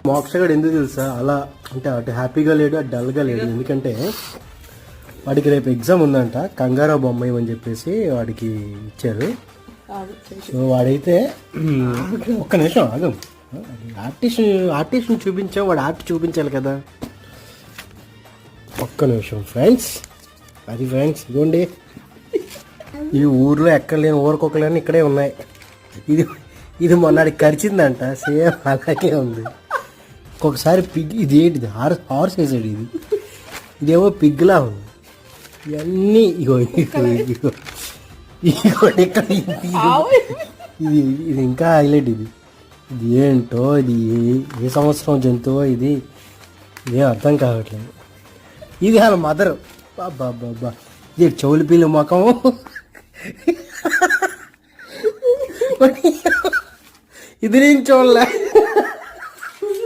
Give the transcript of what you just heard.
మోక్షగాడు ఎందుకు తెలుసా అలా అంటే అటు హ్యాపీగా లేడు అటు డల్గా లేడు. ఎందుకంటే వాడికి రేపు ఎగ్జామ్ ఉందంట, కంగారా బొమ్మ అని చెప్పేసి వాడికి ఇచ్చారు. సో వాడైతే ఒక్క నిమిషం ఆగం, ఆర్టిస్ట్ని చూపించాం, వాడు ఆర్ట్ చూపించాలి కదా. ఒక్క నిమిషం ఫ్రెండ్స్, అది ఫ్రెండ్స్ ఇదిగోండి, ఈ ఊర్లో ఎక్కడ లేని ఊరికొకలేని ఇక్కడే ఉన్నాయి. ఇది మొన్నటికి కరిచిందంట, సేమ్ అలాగే ఉంది. ఒక్కొక్కసారి పిగ్, ఇది ఏంటిది హార్స్ వేసాడు, ఇదేమో పిగ్లా ఉంది. ఇవన్నీ ఇగో ఇక్కడ ఇది ఇంకా హైలైట్. ఇది ఏంటో, ఇది ఏ సంవత్సరం జంతువో, ఇది ఇదేం అర్థం కావట్లేదు. ఇది వాళ్ళ మదర్, బాబా ఇది చెవులు పీలు ముఖం. ఇది నేను చూడలే.